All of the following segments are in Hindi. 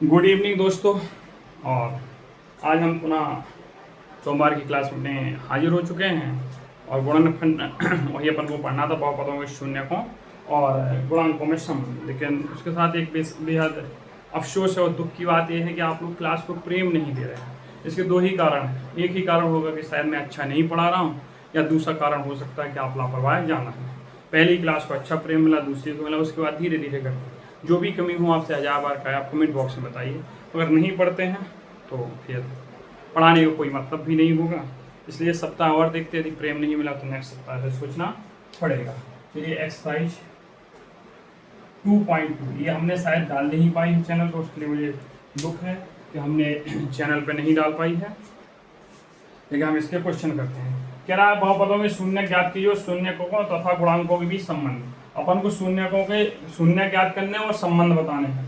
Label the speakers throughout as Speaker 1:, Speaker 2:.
Speaker 1: गुड इवनिंग दोस्तों। और आज हम पुनः सोमवार की क्लास में हाजिर हो चुके हैं और गुणनखंड वही अपन को पढ़ना था बहुपदों के शून्यकों और गुणांकों में संबंध। लेकिन उसके साथ एक बेहद अफसोस और दुख की बात यह है कि आप लोग क्लास को प्रेम नहीं दे रहे हैं। इसके दो ही कारण हैं। एक ही कारण होगा कि शायद मैं अच्छा नहीं पढ़ा रहा हूँ, या दूसरा कारण हो सकता है कि आप लापरवाह जाना है। पहली क्लास को अच्छा प्रेम मिला, दूसरी को मिला, उसके बाद धीरे धीरे करके जो भी कमी हो आपसे 1000 बार कहा, आप कमेंट बॉक्स में बताइए। अगर नहीं पढ़ते हैं तो फिर पढ़ाने का कोई मतलब भी नहीं होगा। इसलिए सप्ताह और देखते, यदि प्रेम नहीं मिला तो नेक्स्ट सप्ताह से सोचना पड़ेगा। चलिए एक्सरसाइज 2.2 ये हमने शायद डाल नहीं पाई है चैनल पर, उसके लिए मुझे दुख है कि हमने चैनल पे नहीं डाल पाई है। लेकिन हम इसके क्वेश्चन करते हैं। कह रहा है बहुपदों में शून्य ज्ञात कीजिए, शून्यकों तथा गुणांकों के बीच संबंध। अपन को शून्यकों के शून्य ज्ञात करने और संबंध बताने हैं।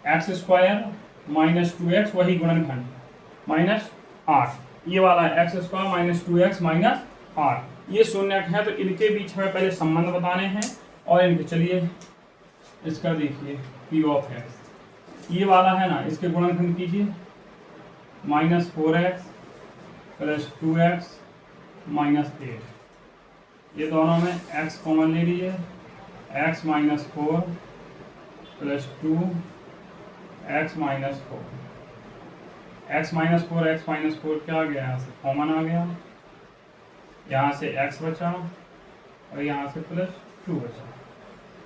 Speaker 1: एक्स स्क्वायर माइनस 2x वही गुणनखंड माइनस 8, ये वाला है x square minus 2x minus 8। ये शून्यक है तो इनके बीच में पहले संबंध बताने हैं। और इनके चलिए इसका देखिए p ऑफ x, ये वाला है ना, इसके गुणनखंड कीजिए minus 4x plus 2x minus 8। ये दोनों में x कॉमन ले लीजिए, x minus 4 plus 2 x minus 4। x minus 4 क्या आ गया, यहाँ से कॉमन आ गया, यहाँ से x बचा और यहाँ से प्लस 2 बचा।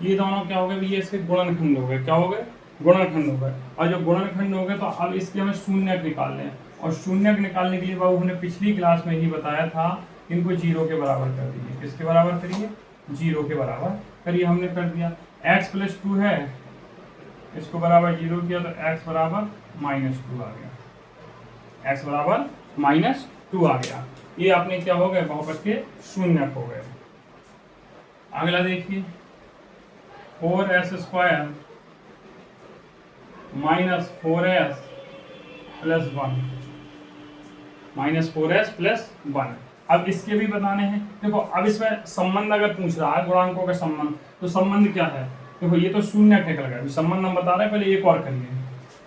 Speaker 1: ये दोनों क्या हो गए, ये इसके गुणनखंड हो गए। क्या हो गए, गुणनखंड हो गए। और जो गुणनखंड हो गए तो अब इसके हमें शून्यक निकालने हैं। और शून्यक निकालने के लिए बाबू हमने पिछली क्लास में ही बताया था, इनको 0 के बराबर कर दीजिए। किसके बराबर करिए, 0 के बराबर करिए। हमने कर दिया। x प्लस 2 है, इसको बराबर 0 किया तो x बराबर माइनस 2 आ गया। x बराबर माइनस 2 आ गया। ये अपने क्या हो गए, बहुपद के शून्यक हो गए। अगला देखिए 4s square minus 4s plus 1, minus 4s plus 1। अब इसके भी बताने हैं। देखो अब इसमें संबंध अगर पूछ रहा है गुणांकों का संबंध, तो संबंध क्या है, देखो ये तो शून्य निकल गया। संबंध हम बता रहे हैं, पहले एक और करिए।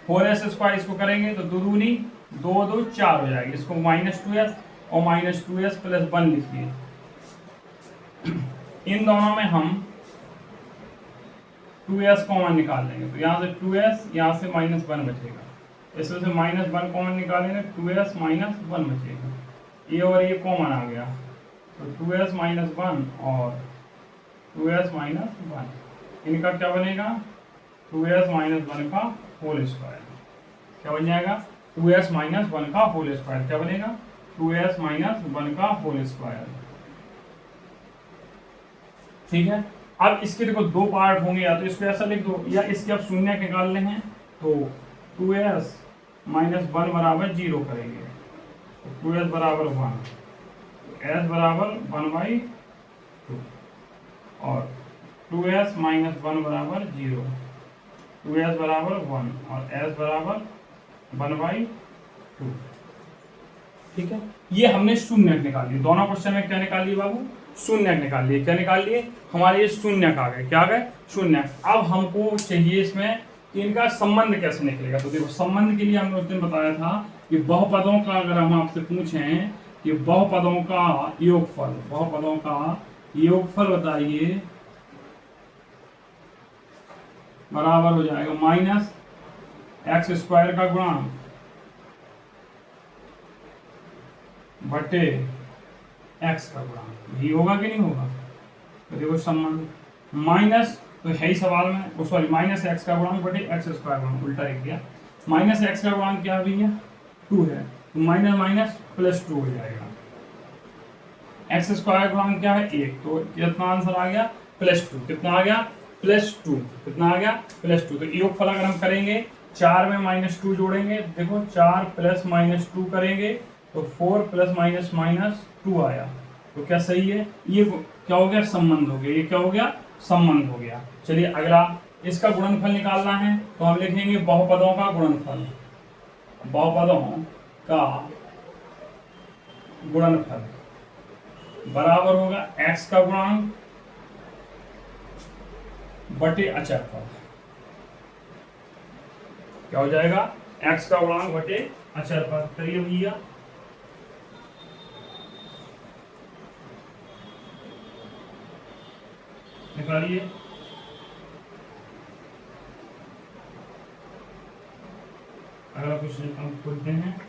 Speaker 1: 4s स्क्वायर इसको करेंगे तो दो दूनी 2 2 4 हो जाएगी। इसको माइनस 2s और माइनस 2s प्लस 1 लिखिए। इन दोनों में हम 2s कॉमन निकाल लेंगे, तो यहाँ से 2s, यहाँ से माइनस 1 बचेगा। इसमें से माइनस 1 कॉमन निकालेंगे, 2s माइनस 1 बचेगा। ये और ये कॉमन आ गया तो 2s माइनस 1 और 2s माइनस 1, इनका क्या बनेगा, 2s माइनस 1 का होल स्क्वायर। क्या बन जाएगा, 2s माइनस 1 का होल स्क्वायर। क्या बनेगा, 2s माइनस 1 का होल स्क्वायर। ठीक है। अब इसके देखो दो पार्ट होंगे, या तो इसको ऐसा लिख दो, या इसके अब शून्य निकालने हैं तो 2s माइनस 1 बराबर 0 करेंगे, तो 2s बराबर 1, तो s बराबर 1/2 और 2s माइनस 1 बराबर 0, 2s बराबर 1 और s बराबर 1/2। ठीक है। ये हमने शून्य निकाल लिए। दोनों क्वेश्चन में क्या निकाल लिए बाबू, शून्य निकाल लिए। क्या निकाल लिए, हमारे ये शून्य आ गए। क्या आ गए, शून्य। अब हमको चाहिए इसमें कि इनका संबंध कैसे निकलेगा। तो देखो संबंध के लिए हमने उस दिन बताया था कि बहुपदों का अगर हम आपसे पूछें कि बहुपदों का योगफल, बहुपदों का योगफल बताइए, बराबर हो जाएगा माइनस एक्स स्क्वायर का गुणांक बटे एक्स का गुणांक। ये होगा कि नहीं होगा, तो देखो संबंध माइनस, तो है ही सवाल में, सॉरी माइनस एक्स का गुणांक बटे एक्स स्क्वायर गुणांक, उल्टा लिख दिया। माइनस एक्स का गुणांक क्या भैया, 2 है, तो माइनस माइनस प्लस 2 हो जाएगा। एक्स स्क्वायर गुणांक क्या है, 1, तो कितना आंसर आ गया, प्लस 2। कितना आ गया, प्लस 2। कितना आ गया, प्लस 2। तो योगफल अगर हम करेंगे 4 में माइनस 2 जोड़ेंगे, देखो 4 प्लस माइनस 2 करेंगे तो 4 प्लस माइनस माइनस 2 आया। तो क्या सही है, ये क्या हो गया, संबंध हो गया। ये क्या हो गया, संबंध हो गया। चलिए अगला, इसका गुणनफल निकालना है तो हम लिखेंगे बहुपदों का गुणनफल। बहुपदों का गुणनफल बराबर होगा x का गुणांक बटे अचर पद। क्या हो जाएगा, x का गुणांक बटे अचर पद। करिए भैया, निकालिए। अगला क्वेश्चन हम खोलते हैं।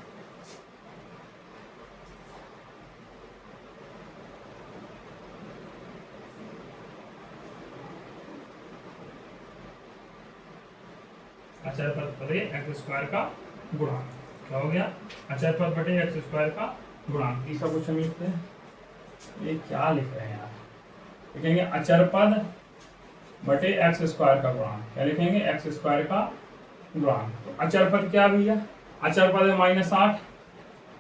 Speaker 1: अचर पद बटे एक्स स्क्वायर का गुणांक। क्या हो गया, अचर पद बटे एक्स स्क्वायर का गुणांक। तीसरा क्वेश्चन लिखते हैं। ये क्या लिख रहे हैं यार, लिखेंगे अचर पद बटे एक्स स्क्वायर का गुणांक। क्या लिखेंगे, एक्स स्क्वायर का गुणांक। तो अचर पद क्या भैया, अचर पद है -8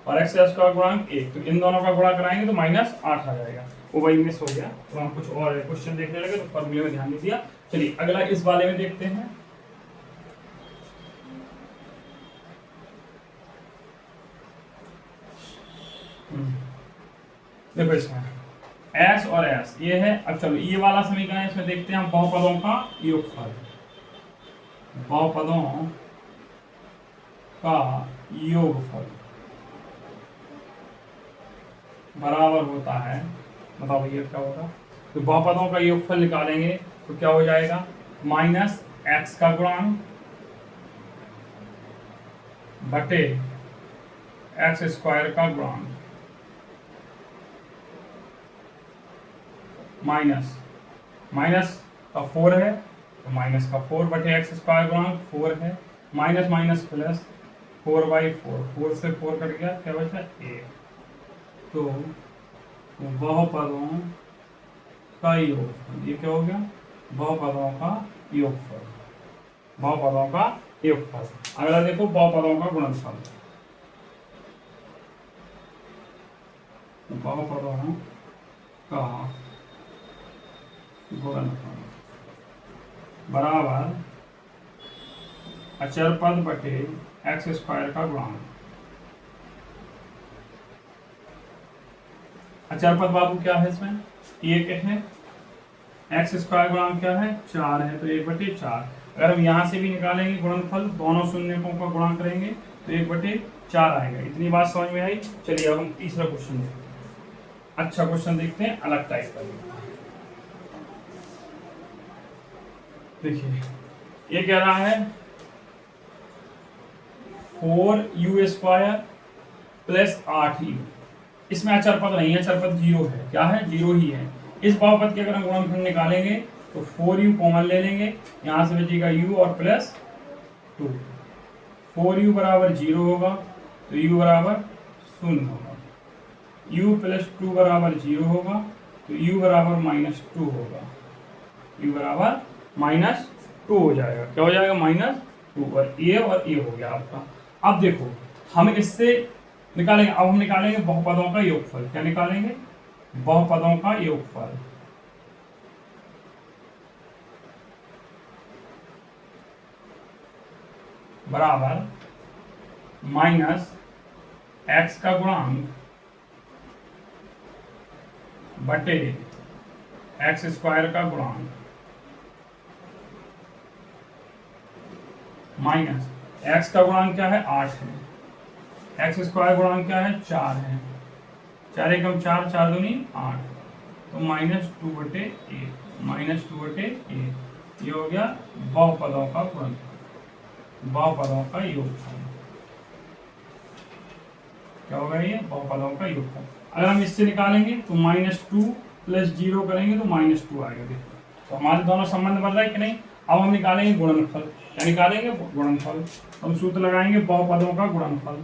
Speaker 1: और एक्स स्क्वायर गुणांक 1, तो इन दोनों का गुणा कराएंगे तो -8 आ जाएगा। वो वही मिस हो गया, तो हम कुछ और क्वेश्चन देखने लगे तो फॉर्मूले में ध्यान नहीं दिया। चलिए अगला इस वाले में देखते हैं। देखो इसमें एस और एस ये है। अब चलो ये वाला समीकरण, इसमें देखते हैं हम बहुपदों का योगफल। बहुपदों का योगफल बराबर होता है, बताओ भैया क्या होगा। तो बहुपदों का योगफल निकालेंगे तो क्या हो जाएगा, -x का गुणांक बटे एक्स स्क्वायर का गुणांक, माइनस का 4 है तो माइनस का 4 बटे एक्स स्क्वायर गुणांक 4 है, माइनस माइनस प्लस 4/4, 4 से 4 कट गया, क्या बचा 1। तो बहुपदों का योगफल, ये क्या हो गया, बहुपदों का योगफल, बहुपदों का योगफल। अगला देखो बहुपदों का गुणनफल। बहुपदों का गुणनफल बराबर अचर पद बटे एक्स स्क्वायर का गुणांक। अचर पद बाबू क्या है, इसमें 1 है, एक्स स्क्वायर गुणांक क्या है 4 है, तो 1/4। अगर हम यहाँ से भी निकालेंगे गुणनफल, दोनों शून्यकों का गुणा करेंगे तो 1/4 आएगा। इतनी बात समझ में आई। चलिए अब हम तीसरा क्वेश्चन देखते हैं। अच्छा क्वेश्चन देखते हैं, अलग टाइप का। देखिए ये कह रहा है 4u² प्लस 8u। इसमें अचर पद नहीं है, अचर पद 0 है। क्या है, 0 ही है। इस बहुपद के अगर हम गुणनफल निकालेंगे तो 4u कॉमन ले लेंगे, यहाँ से बचेगा u और प्लस 2। 4u बराबर 0 होगा तो u बराबर 0 होगा, u प्लस 2 बराबर 0 होगा तो u बराबर -2 होगा, u बराबर -2 हो जाएगा। क्या हो जाएगा, -2, और a हो गया आपका। अब देखो हम इससे निकालेंगे, अब हम निकालेंगे बहुपदों का योगफल। क्या निकालेंगे, बहुपदों का योगफल बराबर -x का गुणांक बटे एक्स स्क्वायर का गुणांक माइनस एक्स का गुणांक क्या है 8 है, एक्स स्क्वायर गुणांक क्या है 4 है, 4 एकम 4, 4 दूनी 8, तो -2/8, -2/8 ये हो गया बहुपदों का गुणनफल, बहुपदों का योगफल। क्या होगा ये, बहुपदों का योगफल। अगर हम इससे निकालेंगे तो -2 + 0 करेंगे तो -2 आएगा। देखो तो हमारे दोनों संबंध बन रहा है कि नहीं। अब हम निकालेंगे गुणनफल। क्या निकालेंगे, गुणनफल। हम सूत्र लगाएंगे बहुपदों का गुणनफल,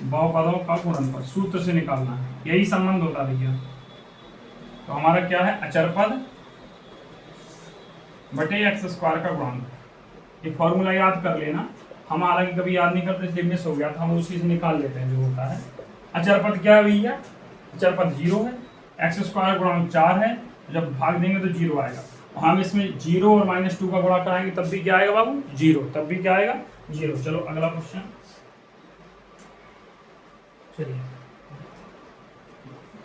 Speaker 1: बहुपदों का गुणनफल सूत्र से निकालना है, यही संबंध होता भैया। तो हमारा क्या है, अचर पद बटे एक्स स्क्वायर का गुणांक। ये फॉर्मूला याद कर लेना, हम हालांकि कभी याद नहीं करते इसलिए मिस हो गया था, हम उसी से निकाल लेते हैं जो होता है। अचर पद क्या है भैया, अचर पद 0 है, एक्स स्क्वायर गुणांक 4 है, जब भाग देंगे तो 0 आएगा। हम इसमें 0 और -2 का गुणा कराएंगे तब भी क्या आएगा बाबू, 0, तब भी क्या आएगा 0। चलो अगला क्वेश्चन,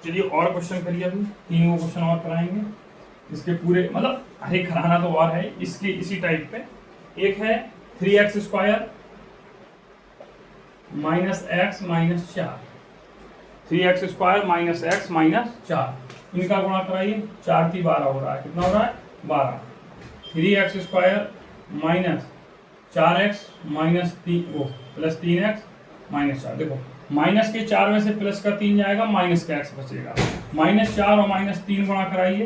Speaker 1: चलिए और क्वेश्चन करिए। अभी 3 क्वेश्चन और कराएंगे, इसके पूरे मतलब हरे खराना तो और है इसके इसी टाइप पे। एक है 3x² minus x minus 4, 3x² minus x minus 4, इनका गुणा कराइए, 4 की 12 हो रहा है, कितना हो रहा है 12। 3x² minus 4x minus 3 plus 3x minus 4। देखो माइनस के 4 में से प्लस का 3 जाएगा, माइनस का x बचेगा। -4 और -3 गुणा कराइए,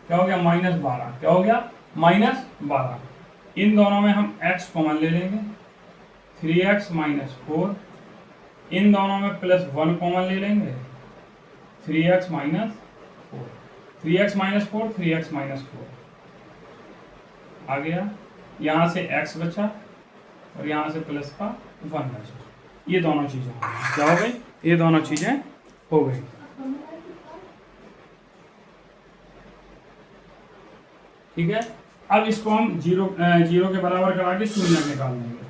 Speaker 1: क्या हो गया -12, क्या हो गया -12। इन दोनों में हम x कॉमन ले लेंगे, 3x माइनस 4, इन दोनों में +1 कॉमन ले लेंगे, 3x minus 4, 3x minus 4, 3x minus 4 आ गया। यहाँ से x बचा और यहाँ से प्लस का 1 बचा। ये दोनों चीजें क्या हो गई, ये दोनों चीजें हो गई। ठीक है, अब इसको हम जीरो के बराबर करा के शून्य निकाल देंगे।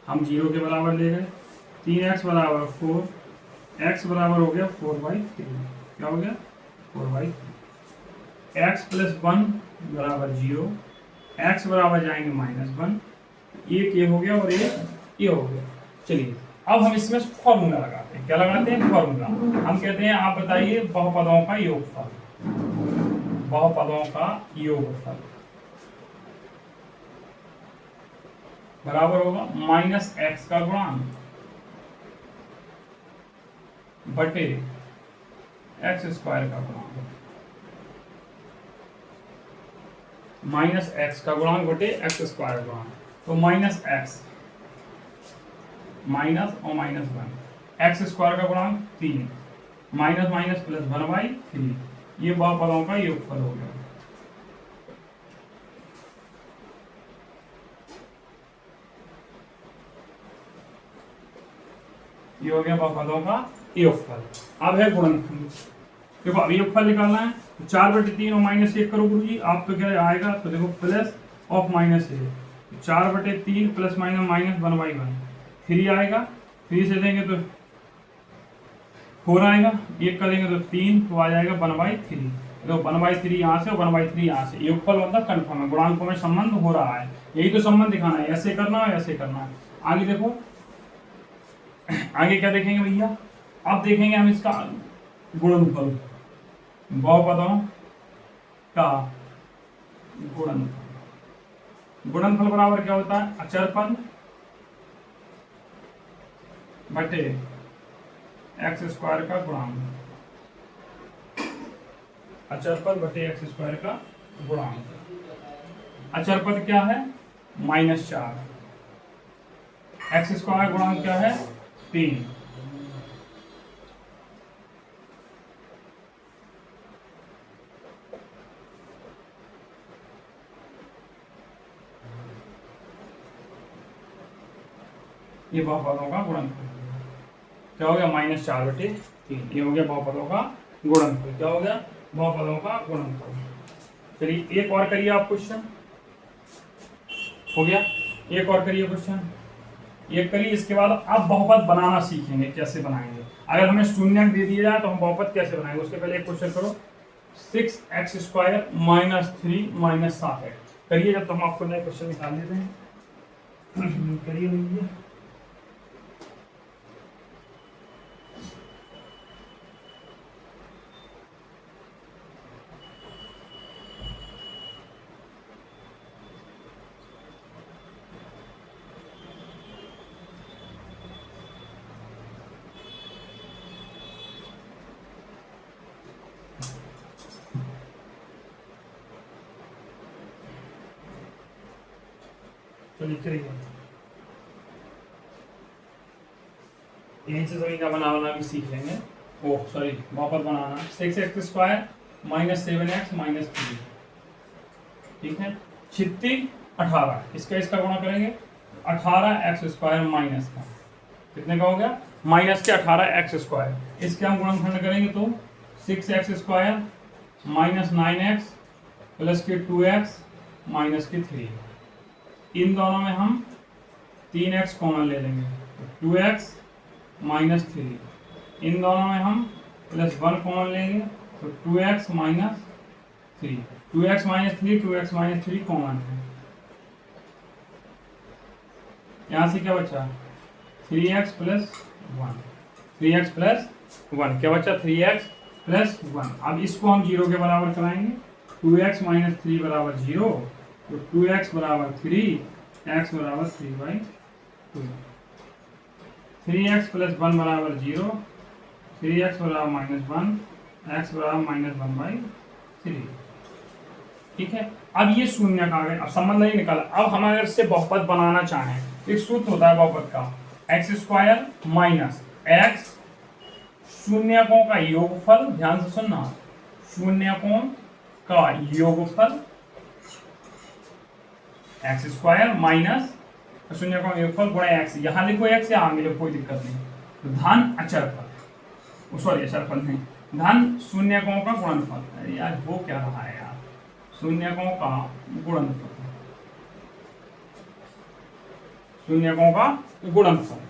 Speaker 1: हम 0 के बराबर ले गए, 3x बराबर 4, x बराबर हो गया 4/3, क्या हो गया 4/3। x प्लस 1 बराबर 0, x बराबर जाएंगे -1, एक ये हो गया और एक ये हो गया। चलिए अब हम इसमें फॉर्मूला लगाते हैं। क्या लगाते हैं, फॉर्मूला। हम कहते हैं आप बताइए बहुपदों का योगफल, बहुपदों का योगफल बराबर होगा -x का गुणांक बटे x² का गुणांक, -x का गुणांक बटे x² का गुणांक। तो -x माइनस और -1, x² का गुणांक 3, माइनस माइनस प्लस 1/3, ये बहुपदों का योगफल हो गया। ये हो गया बहुपदों का योगफल। अब है गुणनफल। देखो अब योगफल निकालना है, तो 4/3 और -1 करो गुरुजी, आप तो क्या आएगा, तो देखो प्लस ऑफ -1, 4/3 प्लस माइनस -1/1, 3 आएगा, 3 से देंगे तो 4 आएगा, 1 का देंगे तो 3, तो आ जाएगा 1/3। तो 1/3 यहाँ से और 1/3 यहाँ से, योगफल मतलब कन्फर्म है, गुणांकों में संबंध हो रहा है। यही तो संबंध दिखाना है, ऐसे करना है ऐसे करना है। आगे देखो, आगे क्या देखेंगे भैया, अब देखेंगे हम इसका गुणनफल, बहुपदों का गुणनफल। गुणनफल बराबर क्या होता है, अचर पद बटे x² का गुणांक, अचर पद बटे x² का गुणांक। अचर पद क्या है -4, x² गुणांक क्या है 3। ये बहुपदों का गुणनफल क्या हो गया -4/3, ये हो गया बहुपदों का गुणनफल। क्या हो गया, बहुपदों का गुणनफल। चलिए एक और करिए आप क्वेश्चन, हो गया, एक और करिए क्वेश्चन, एक करिए। इसके बाद अब बहुपद बनाना सीखेंगे, कैसे बनाएंगे। अगर हमें शून्य दे दिया जाए तो हम बहुपद कैसे बनाएंगे, उसके पहले एक क्वेश्चन करो। 6x² - 3 - 7x करिए, जब तो हम आपको नए क्वेश्चन निकाल देते हैं। करिए भैया, तो लिख रही है, यहीं से सभी का बनाना भी सीख लेंगे। ओह सॉरी, बहुपद बनाना 6x² - 7x - 3, ठीक है। 36 18, इसका गुणा करेंगे, 18x² माइनस का, कितने का हो गया -18x²। इसके हम गुणनखंड करेंगे तो 6x² - 9x प्लस के 2x माइनस के 3, इन दोनों में हम 3x कॉमन ले लेंगे, 2x माइनस 3, इन दोनों में हम +1 कॉमन लेंगे तो 2x minus 3, 2x minus 3 2x minus 3 common है, यहाँ से क्या बचा 3x प्लस 1, 3x प्लस 1 क्या बचा 3x प्लस 1। अब इसको हम 0 के बराबर कराएंगे, 2x माइनस 3 बराबर 0, तो 2x बराबर 3, x बराबर 3/2, 3x प्लस 1 बराबर 0, 3x बराबर -1, x बराबर -1/3। ठीक है, अब ये शून्य का आ गया, अब संबंध नहीं निकाला। अब हम अगर इससे बहुपद बनाना चाहें, एक सूत्र होता है बहुपद का, x² माइनस x, शून्यकों का योगफल, ध्यान से सुनना, शून्यकों का योगफल x² माइनस शून्यकों का योगफल गुणा x, यहाँ लिखो x या आगे लिखो, कोई दिक्कत नहीं, तो धन अचरफल, सॉरी अचरफल नहीं, धन शून्यकों का गुणनफल। अरे यार वो क्या रहा है यार, शून्यकों का गुणनफल, शून्यकों का गुणनफल।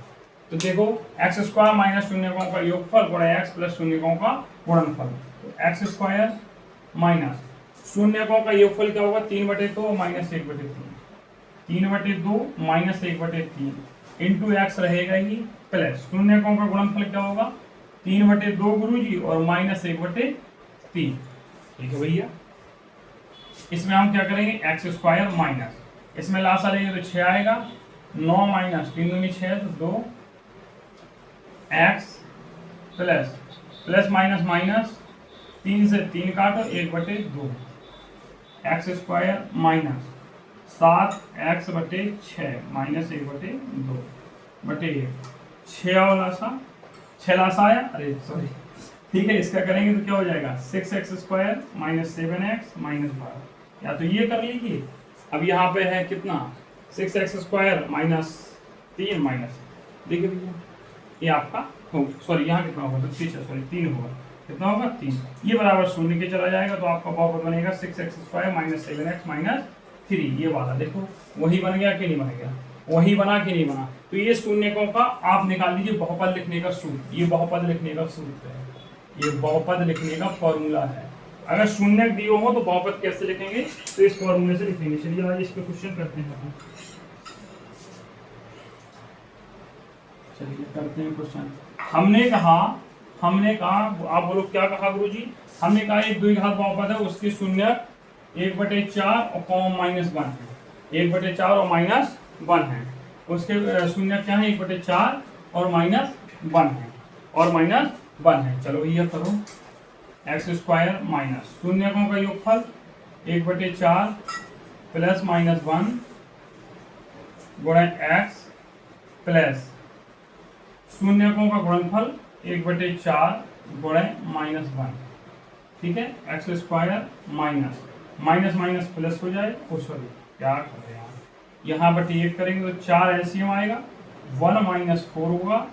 Speaker 1: तो देखो x² माइनस शून्यकों का योगफल गुणा x प्लस शून्यकों का गुणनफल, तो x² माइनस शून्यकों का योगफल क्या होगा 3/2 माइनस 1/3, 3/2 माइनस 1/3 इंटू एक्स रहेगा ही, प्लस शून्यकों का गुणनफल क्या होगा 3/2 गुरुजी और माइनस 1/3। ठीक है भैया, इसमें हम क्या करेंगे x² माइनस, इसमें लासा लेंगे तो 6 आएगा, 9 माइनस 3 दूनी 6 तो 2 x plus plus minus minus 3 से 3 काटो 1/2, x² माइनस 7x/6 माइनस 1/2 बटे 6 और लासा 6 लासा आया, अरे सॉरी, ठीक है इसका करेंगे तो क्या हो जाएगा 6x² माइनस 7x माइनस 12, या तो ये कर लीजिए। अब यहाँ पे है कितना 6x² माइनस 3 माइनस, देखिए भैया ये आपका हो, सॉरी यहाँ कितना होगा तो 3 होगा, कितना होगा 3, ये बराबर शून्य के चला जाएगा, तो आपका बहुपद बनेगा 6x² माइनस 7x माइनस 3, ये वाला देखो वही बन गया कि नहीं बन गया, वही बना कि नहीं बना। तो ये शून्यकों का आप निकाल लीजिए बहुपद लिखने का सूत्र, ये बहुपद लिखने का सूत्र है, ये बहुपद लिखने का फॉर्मूला है। अगर शून्य दिए हो तो बहुपद कैसे लिखेंगे, तो इस फॉर्मूले से लिखेंगे। चलिए आज इस पे क्वेश्चन करते हैं, चलिए करते हैं क्वेश्चन। हमने कहा आप बोलो क्या कहा गुरुजी, हमने कहा एक द्विघात बहुपद है, उसके शून्य 1/4 और कॉमा -1 है, 1/4 और -1 है, उसके शून्य क्या है 1/4 और -1 है, और -1 है। चलो ये करो x² माइनस शून्यकों का योगफल 1/4 प्लस -1 गुणा x प्लस शून्यकों का गुणनफल 1/4 गुणा -1, ठीक है, x² minus minus minus plus हो जाए, सॉरी क्या कर रहे हैं यहाँ बटे 1 करेंगे तो 4 एलसीएम आएगा, 1 माइनस 4 होगा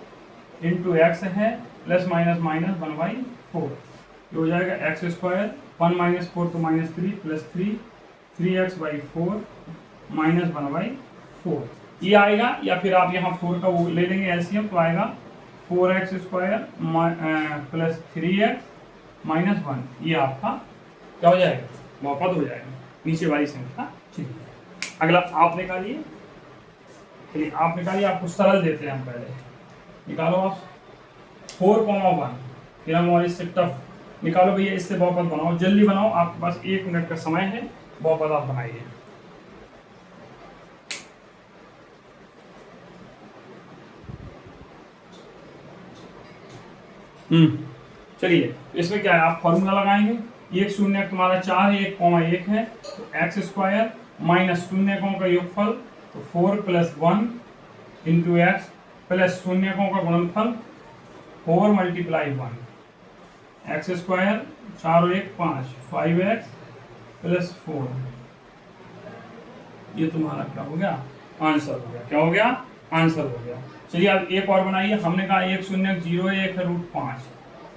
Speaker 1: इंटू एक्स है प्लस माइनस माइनस 1/4, ये हो जाएगा x², 1 माइनस 4 तो -3 प्लस 3, 3x/4 माइनस 1/4 ये आएगा, या फिर आप यहाँ 4 का वो ले लेंगे एलसीएम तो आएगा 4x² प्लस 3x माइनस 1, ये आपका क्या हो जाएगा बहुपद हो जाएगा, नीचे वाली संख्या। ठीक है, अगला आप निकालिए, चलिए आप निकालिए, आपको सरल देते हैं हम, पहले निकालो आप 4,1, फिर हम और इससे टफ निकालो भैया, इससे बहुपद बनाओ, जल्दी बनाओ, आपके पास 1 मिनट का समय है, बहुपद आप बनाइए। चलिए इसमें क्या है, आप फॉर्मूला लगाएंगे, एक शून्य तुम्हारा 4 है, 1,1 है, तो x² माइनस शून्यकों का योगफल तो 4 + 1 इंटू एक्स प्लस शून्यकों का गुणनफल 4 × 1, x² 4 और 1 5, 5x प्लस 4, ये तुम्हारा क्या हो गया आंसर हो गया, क्या हो गया आंसर हो गया। चलिए अब एक और बनाइए, हमने कहा 1 शून्य 0 है, 1 है √5,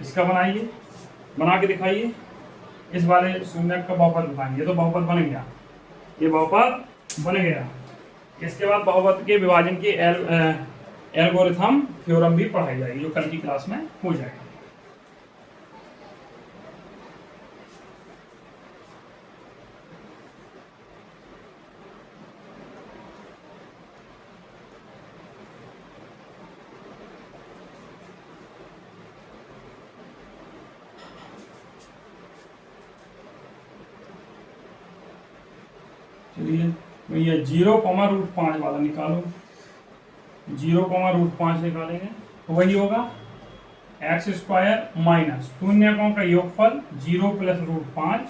Speaker 1: इसका बनाइए, बना के दिखाइए, इस वाले शून्य का बहुपद बताएंगे, ये तो बहुपद बन गया, ये बहुपद बन गया। इसके बाद बहुपद के विभाजन की एल्गोरिथम थ्योरम भी पढ़ाई जाएगी, जो कल की क्लास में हो जाएगा। चलिए भैया 0,√5 वाला निकालो। 0,√5 निकालेंगे तो वही होगा x² माइनस शून्यकों का योगफल 0 प्लस √5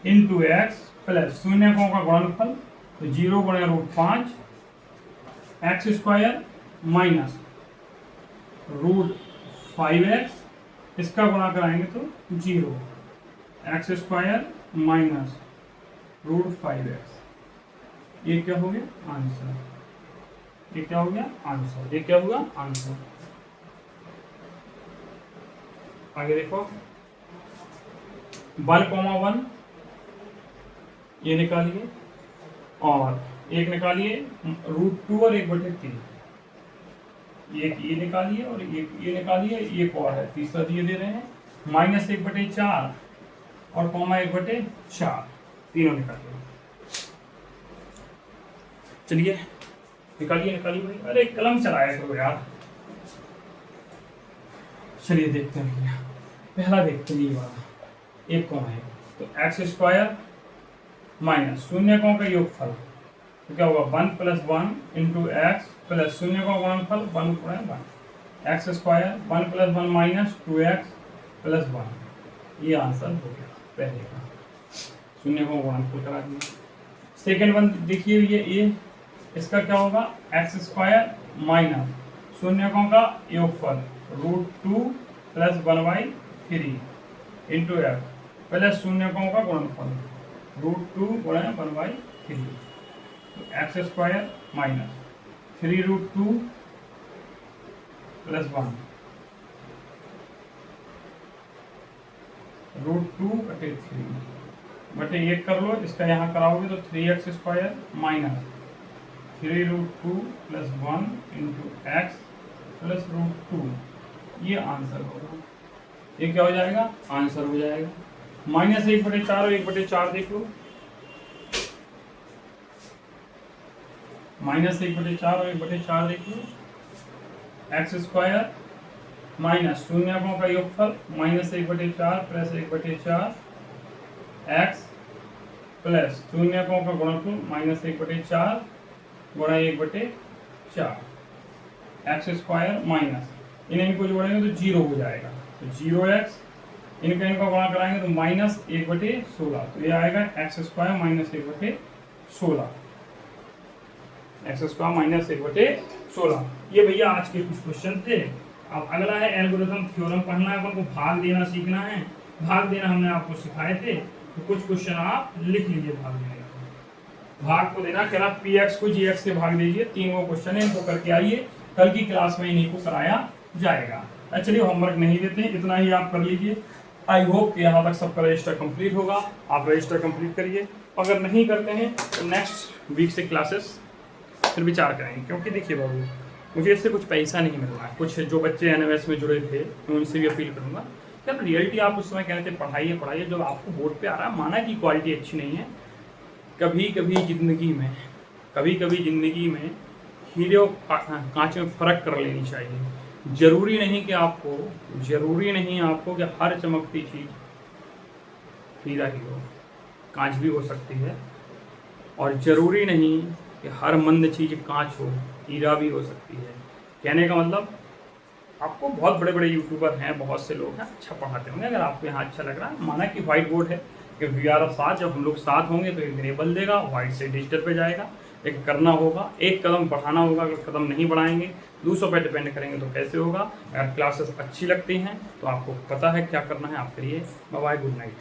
Speaker 1: इंटू एक्स प्लस शून्यकों का गुणनफल तो 0 गुणे √5 x² माइनस √5x इसका गुणा कराएंगे तो 0 x² माइनस √5x। ये क्या हो गया आंसर, ये क्या हो गया आंसर, ये क्या हुआ आंसर। आगे देखो 1,1 ये निकालिए और एक निकालिए √2 और 1/3, एक ये निकालिए और एक ये निकालिए, एक और है तीसरा दिए दे रहे हैं -1/4 और कॉमा 1/4 तीनों निकालिए। चलिए निकालिए निकालिए भाई, अरे कलम चलाया करो यार। चलिए देखते हैं भैया, पहला देखते हैं ये वाला एक कॉमा है तो x² माइनस शून्यकों का योगफल तो क्या होगा 1 + 1 इंटू एक्स प्लस शून्य का गुणनफल 1 × 1 x² 1 + 1 माइनस 2x + 1। ये आंसर हो गया पहले का, शून्य को गुणनफल करा दिया। सेकेंड वन देखिए ये इसका क्या होगा x² माइनस शून्यकों का योगफल √2 + 1/3 इंटू एक्स प्लस शून्यकों का गुणनफल √2 × 1/3 x² माइनस 3√2 + 1 √2/3 बटे 1 कर लो, इसका यहाँ कराओगे तो 3x² minus 3√2 + 1 into x plus √2। ये आंसर होगा, ये क्या हो जाएगा आंसर हो जाएगा। -1/4 और 1/4 देख लो, -1/4 और 1/4 देख लो। x² माइनस शून्यकों का योगफल -1/4 प्लस 1/4 x प्लस शून्यकों का गुणनफल -1/4 गुणा 1/4 x² माइनस इनको जोड़ेंगे तो 0 हो जाएगा तो 0x इनका गुणा कराएंगे तो -1/16 तो ये आएगा x² माइनस 1/16 x² माइनस 1/16। ये भैया आज के कुछ क्वेश्चन थे। अब अगला है एल्गोरिथम थ्योरम पढ़ना है, अपन को भाग देना सीखना है। भाग देना हमने आपको सिखाए थे तो कुछ क्वेश्चन आप लिख लीजिए भाग देने का। भाग को देना कह रहा px को gx से भाग दीजिए, 3 वो क्वेश्चन है, इनको करके आइए, कल की क्लास में इन्हीं को कराया जाएगा। चलिए होमवर्क नहीं देते हैं, इतना ही आप कर लीजिए। आई होप कि यहाँ तक सबका रजिस्टर कंप्लीट होगा, आप रजिस्टर कंप्लीट करिए। अगर नहीं करते हैं तो नेक्स्ट वीक से क्लासेस फिर विचार करेंगे, क्योंकि देखिए बाबू मुझे इससे कुछ पैसा नहीं मिल रहा है। कुछ जो बच्चे NMS में जुड़े थे मैं उनसे भी अपील करूँगा कि अब रियलिटी आप उस समय कह रहे थे पढ़ाइए पढ़ाइए, जो आपको बोर्ड पे आ रहा है, माना कि क्वालिटी अच्छी नहीं है, कभी कभी ज़िंदगी में हीरे और कांच में फ़र्क कर लेनी चाहिए। ज़रूरी नहीं आपको कि हर चमकती चीज़ हीरा ही हो, कांच भी हो सकती है, और ज़रूरी नहीं कि हर मंद चीज़ कांच हो, हीरा भी हो सकती है। कहने का मतलब आपको बहुत बड़े बड़े यूट्यूबर हैं, बहुत से लोग हैं, अच्छा पढ़ाते होंगे। अगर आपको यहाँ अच्छा लग रहा है, माना कि वाइट बोर्ड है कि VR साथ, जब हम लोग साथ होंगे तो एक इनेबल देगा, वाइट से डिजिटल पे जाएगा। एक करना होगा, एक कदम बढ़ाना होगा, अगर कदम नहीं बढ़ाएंगे दूसरों पर डिपेंड करेंगे तो कैसे होगा। अगर क्लासेस अच्छी लगती हैं तो आपको पता है क्या करना है, आप करिए। Bye bye, good night.